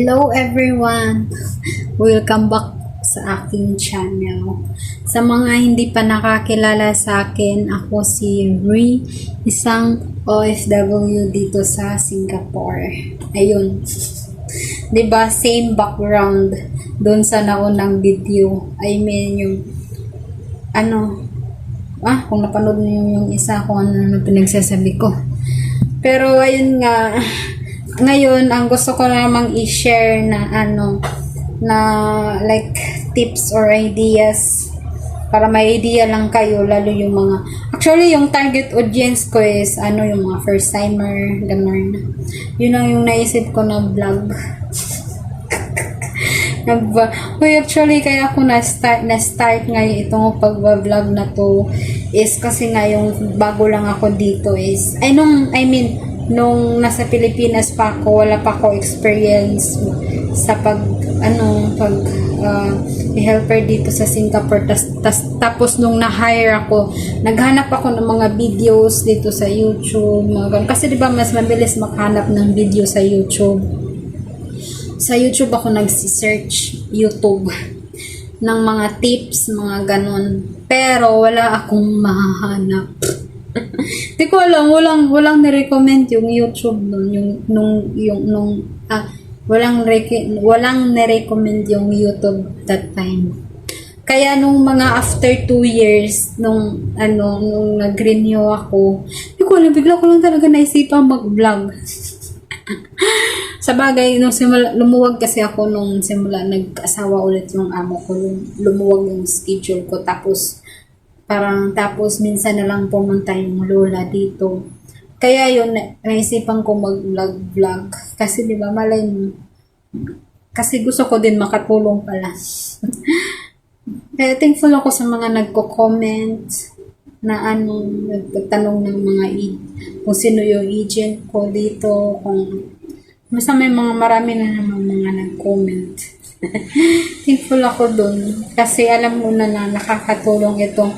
Hello everyone! Welcome back sa aking channel. Sa mga hindi pa nakakilala sa akin, ako si Ree, isang OFW dito sa Singapore. Ayun. 'Di ba same background doon sa naunang video. I mean yung kung napanood niyo yung isa kung ano pinagsasabi ko. Pero ayun nga, ngayon ang gusto ko namang i-share na na like tips or ideas para may idea lang kayo, lalo yung mga actually yung target audience ko is yung mga first timer, ganun. Yun lang yung naisip ko na vlog. Actually kaya ako na-start ngayon itong pag-vlog na to is kasi nga yung bago lang ako dito is nung nasa Pilipinas pa ako, wala pa ako experience sa helper dito sa Singapore. Tapos nung na-hire ako, naghanap ako ng mga videos dito sa YouTube, kasi diba mas mabilis maghanap ng video sa YouTube. Sa YouTube ako nagsi-search YouTube ng mga tips, mga ganun. Pero wala akong mahahanap. Di ko alam, walang ni-recommend yung YouTube walang ni-recommend yung YouTube that time. Kaya nung mga after 2 years nung nag-renew ako, di ko alam, bigla ko lang talaga naisipan mag-vlog. Sa bagay, lumuwag kasi ako nung simula nag-asawa ulit yung amo ko, lumuwag yung schedule ko, tapos minsan na lang pumunta yung lola dito. Kaya yun, naisipan ko mag-vlog. Kasi di ba, malay mo, kasi gusto ko din makatulong pala. Kaya thankful ako sa mga nagko-comment na nagtatanong ng mga kung sino yung agent ko dito, basta may marami na naman mga nag-comment. Thankful ako dun. Kasi alam mo na nakakatulong itong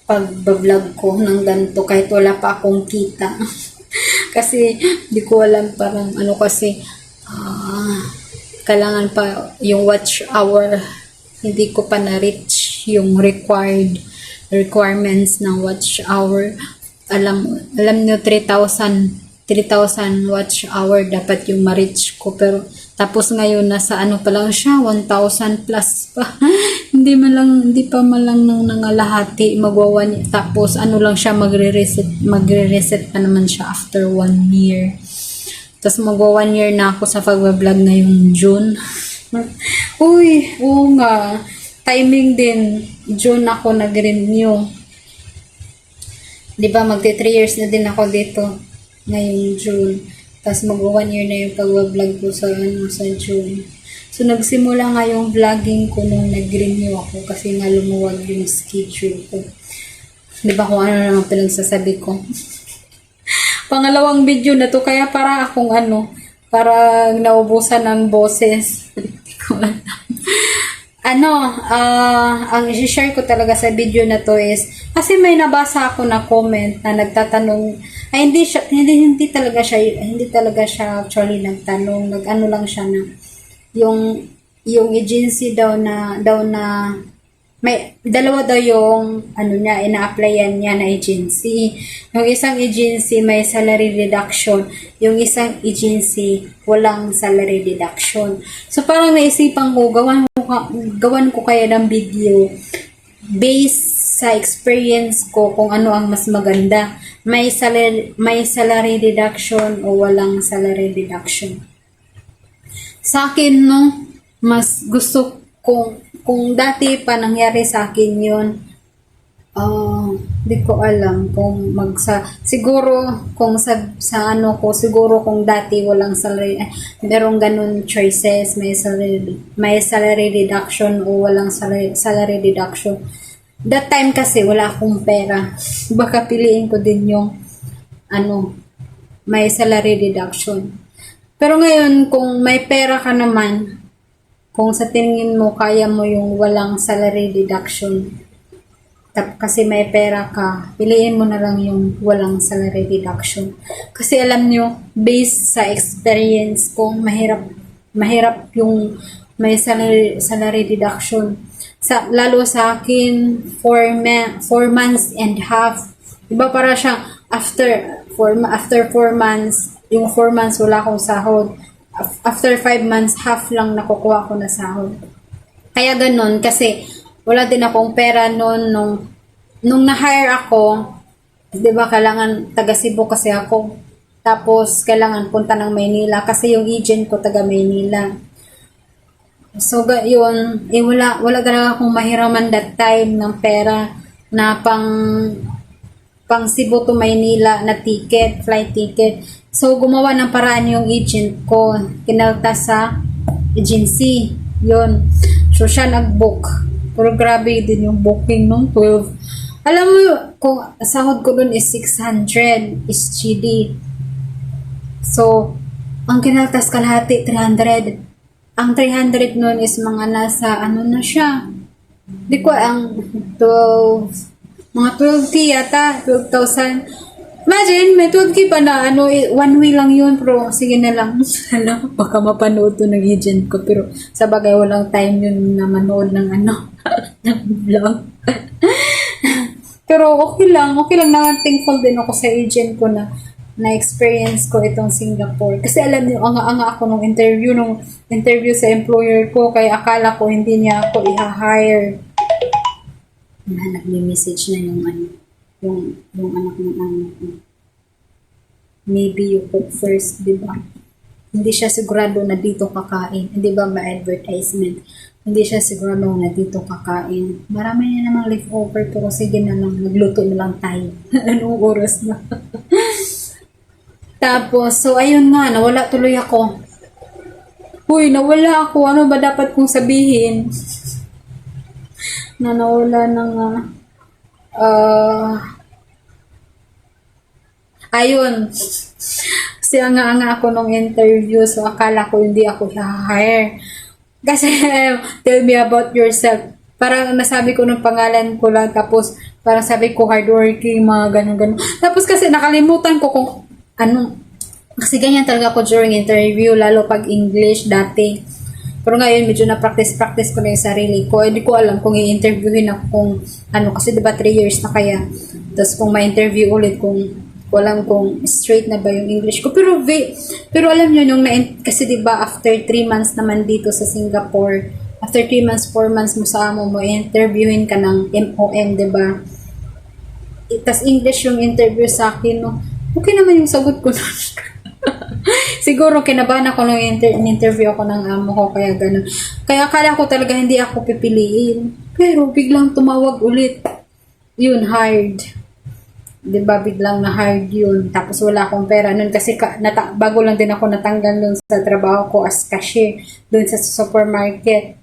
pag-vlog ko ng ganito kahit wala pa akong kita. Kasi di ko alam kasi kailangan pa yung watch hour. Hindi ko pa na-reach yung requirements ng watch hour. Alam nyo 3,000 watch hour dapat yung ma-reach ko, pero tapos ngayon nasa pa lang siya, 1,000 plus pa. hindi pa man lang nang nangalahati, magwawan, tapos lang siya, magre-reset pa naman siya after 1 year. Tapos magwa 1 year na ako sa pag-vlog ngayong June. Uy, oo nga, timing din, June ako nag-renew. Diba magti 3 years na din ako dito ngayong June. Tapos mag-1 year na yung pag-vlog ko sa June. So nagsimula nga yung vlogging ko nung nag-renew ako kasi nga lumuwag yung schedule ko. Diba kung ano naman pinagsasabi ko. Pangalawang video na to, kaya para akong parang naubusan ng boses. Hindi ko alam. Ang i-share ko talaga sa video na to is, kasi may nabasa ako na comment na nagtatanong, hindi talaga siya actually nagtanong, lang siya na, yung agency daw na, may dalawa daw yung, ina-applyan niya na agency. Yung isang agency may salary reduction, yung isang agency walang salary reduction. So parang naisipan ko, gawan ko kaya ng video based sa experience ko kung ano ang mas maganda, may salary reduction o walang salary reduction. Sa akin mas gusto kung dati pa nangyari sa akin yun, di ko alam kung siguro kung siguro kung dati walang salary, merong ganun choices, may salary reduction o walang salary reduction. That time kasi wala akong pera. Baka piliin ko din yung may salary reduction. Pero ngayon kung may pera ka naman, kung sa tingin mo kaya mo yung walang salary deduction, Kasi may pera ka, piliin mo na lang yung walang salary deduction. Kasi alam nyo, based sa experience ko, mahirap yung may salary deduction. Lalo sa akin, 4 months and half. Diba para siyang after 4 months, yung 4 months wala akong sahod. After 5 months, half lang nakukuha ko na sahod. Kaya ganun, kasi wala din akong pera noon nung na-hire ako, 'di ba, kailangan taga Cebu kasi ako. Tapos kailangan punta ng Maynila kasi yung agent ko taga Maynila. So yun, wala talaga akong mahiraman that time ng pera na pang Cebu to Maynila na ticket, flight ticket. So gumawa ng paraan yung agent ko, kinaltas sa agency. Yun. So siya nag-book. Pero grabe din yung booking nung 12. Alam mo, kung sahod ko dun is 600 SGD. So, ang kinaltas kalahati, 300. Ang 300 nun is mga nasa, ano na siya. Di ko, ang 12, mga 12K yata, 12,000. Imagine, may 12K pa na, one way lang yun, pero sige na lang. Alam, baka mapanood to ng agent ko, pero sa bagay, walang time yun na manood ng ng vlog. Pero okay lang naman, thankful din ako sa agent ko na experience ko itong Singapore. Kasi alam niyo, anga-anga ako nung interview sa employer ko, kaya akala ko hindi niya ako i-hire. Nag-message na yung anak ng anak ko. Maybe you cook first, di ba? Hindi siya sigurado na dito kakain. Di ba, ma-advertisement? Hindi siya sigurado na dito kakain. Marami na namang leftover, pero sige na lang, magluto na lang tayo. Anong oras na? Tapos, so ayun nga, nawala tuloy ako. Uy, nawala ako. Ano ba dapat kong sabihin? Na nawala ng ayun. Kasi anga-anga ako nung interview, so akala ko hindi ako i-hire. Kasi, tell me about yourself. Parang nasabi ko ng pangalan ko lang, tapos parang sabi ko hardworking, mga ganun-ganun. Tapos kasi nakalimutan ko kung kasi ganyan talaga ako during interview, lalo pag English dati. Pero ngayon, medyo na-practice ko na yung sarili ko. Hindi ko alam kung i-interviewin ako kung kasi diba 3 years na kaya. Tapos kung ma-interview ulit, walang kung straight na ba yung English ko. Pero alam nyo, kasi diba after 3 months naman dito sa Singapore, after 3 months, 4 months mo sa amo mo, interviewin ka ng MOM, diba? Tas English yung interview sa akin, no? Okay naman yung sagot ko nun. Siguro kinabahan ako nung interview ako ng amo ko, kaya ganun. Kaya akala ko talaga hindi ako pipiliin. Pero biglang tumawag ulit. Yun, hired. Diba, biglang na-hired yun. Tapos wala akong pera nun kasi bago lang din ako natanggal nun sa trabaho ko as cashier dun sa supermarket.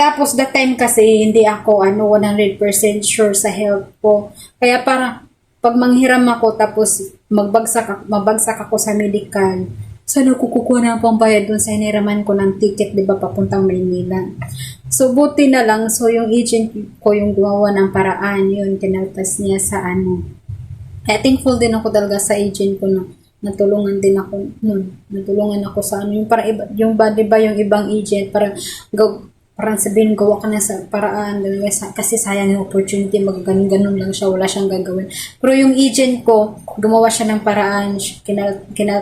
Tapos that time kasi hindi ako 100% sure sa health ko. Kaya pag manghiram ako tapos mabagsak ako sa medical, saan ako kukuha ng pambayad dun sa hiniraman ko ng ticket, diba, papuntang Maynila. So, buti na lang. So, yung agent ko yung gumawa ng paraan yun. Kinaltas niya sa Kaya thankful din ako talaga sa agent ko na natulungan din ako nun. Natulungan ako sa yung diba yung ibang agent, parang sabihin, gawa ka na sa paraan, kasi sayang yung opportunity, magaganon lang siya, wala siyang gagawin. Pero yung agent ko, gumawa siya ng paraan,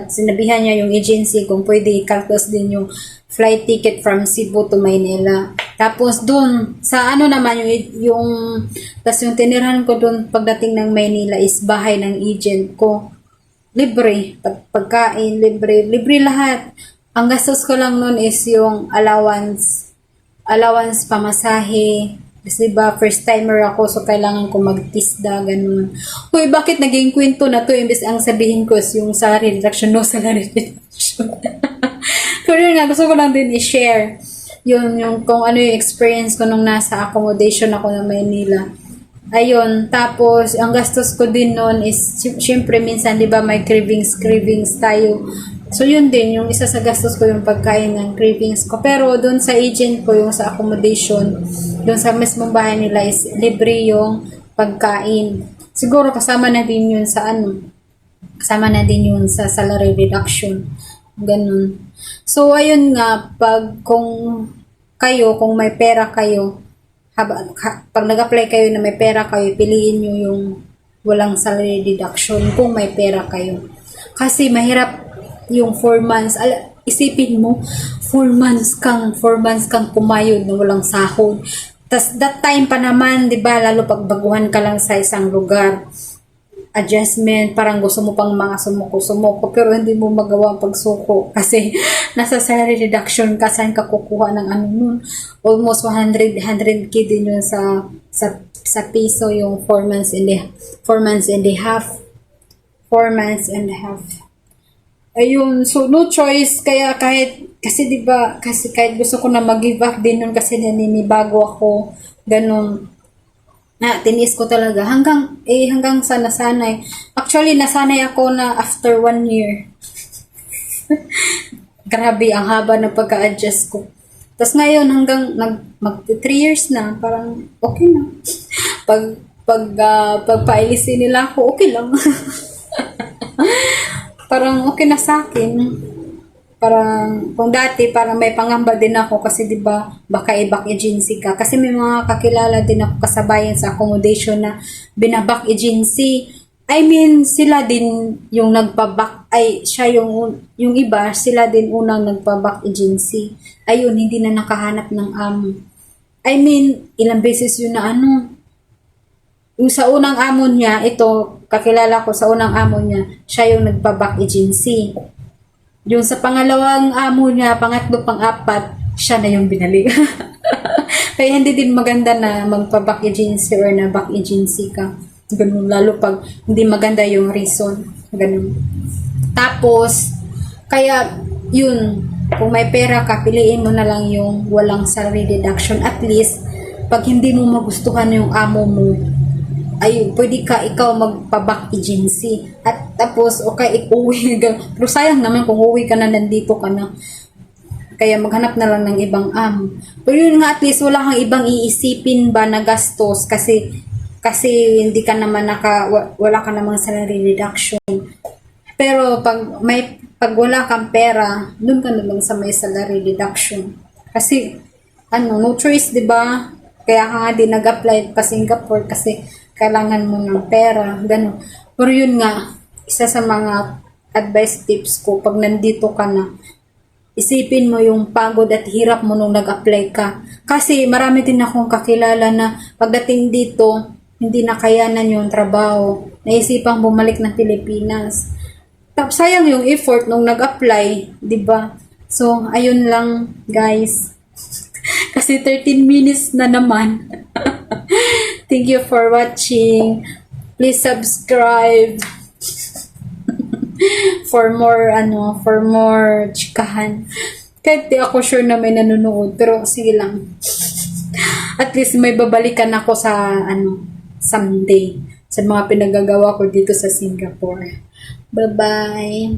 sinabihan niya yung agency kung pwede i-calculate din yung flight ticket from Cebu to Maynila. Tapos dun, sa naman yung tinirahan ko dun pagdating ng Maynila is bahay ng agent ko. Libre, pagkain, libre lahat. Ang gastos ko lang nun is yung allowance pamasahe. Kasi diba, first timer ako, so kailangan ko magtisda, ganun. Uy, bakit naging kwento na to? Imbes ang sabihin ko is yung salary reduction, no salary reduction. Pero yun nga, gusto ko lang din i-share yung kung ano yung experience ko nung nasa accommodation ako ng Maynila. Ayun, tapos ang gastos ko din noon is syempre minsan 'di ba may cravings tayo. So yun din yung isa sa gastos ko yung pagkain ng cravings ko. Pero doon sa agent ko yung sa accommodation, doon sa mismong bahay nila is libre yung pagkain. Siguro kasama na din yun sa ano, kasama na din yun sa salary reduction. Ganun. So, ayun nga, kung may pera kayo, pag nag-apply kayo na may pera kayo, piliin nyo yung walang salary deduction kung may pera kayo. Kasi mahirap yung 4 months. Isipin mo, 4 months kang kumayod na walang sahod. Tas that time pa naman, 'di ba, lalo pag baguhan ka lang sa isang lugar, adjustment, parang gusto mo pang mga sumuko-sumuko, pero hindi mo magawa ang pagsuko kasi nasa salary reduction ka, saan ka kukuha ng ano nun? Almost 100k din yun sa piso yung 4 months and a half. 4 months and a half. Ayun, so no choice, kaya kasi 'di ba, kasi kahit gusto ko na mag-give up din nun kasi naninibago ako, ganun. Tinis ko talaga hanggang sa nasanay. Actually, nasanay ako na after 1 year. Grabe, ang haba ng pagka-adjust ko. Tapos ngayon, hanggang mag 3 years na, parang okay na. Pagpailisin nila ako, okay lang. Parang okay na sa akin. Parang, kung dati, parang may pangamba din ako kasi 'di ba baka i-back agency ka. Kasi may mga kakilala din ako kasabayan sa accommodation na binaback agency. I mean, sila din yung nagpa-back, siya yung iba, sila din unang nagpa-back agency. Ayun, hindi na nakahanap ng amo. I mean, ilang beses yun na ano, yung sa unang amo niya, ito, kakilala ko sa unang amo niya, siya yung nagpa-back agency. Yung sa pangalawang amo niya, pangatlo, pang-apat, siya na yung binalik. Kaya hindi din maganda na magpa-back agency or na back agency ka. Ganun, lalo pag hindi maganda yung reason. Ganun. Tapos, kaya yun, kung may pera ka, piliin mo na lang yung walang salary deduction. At least, pag hindi mo magustuhan yung amo mo, ay pwede ka ikaw magpa-back agency. At tapos, okay, uwi. Pero sayang naman kung uwi ka na, nandito ka na. Kaya maghanap na lang ng ibang amo. Pero yun nga, at least wala kang ibang iisipin ba na gastos kasi hindi ka naman wala ka namang salary reduction. Pero pag wala kang pera, doon ka na lang sa may salary deduction. Kasi no choice, 'di ba? Kaya ka nga din nag-apply pa Singapore kasi kailangan mo ng pera, ganun. Pero yun nga, isa sa mga advice tips ko, pag nandito ka na, isipin mo yung pagod at hirap mo nung nag-apply ka. Kasi marami din akong kakilala na pagdating dito, hindi na kayanan yung trabaho. Naisipang bumalik ng Pilipinas. Tapos sayang yung effort nung nag-apply, 'di ba? So, ayun lang, guys. Kasi 13 minutes na naman. Thank you for watching. Please subscribe for more chikahan. Kahit di ako sure na may nanonood, pero sige lang. At least may babalikan ako sa someday sa mga pinagagawa ko dito sa Singapore. Bye-bye.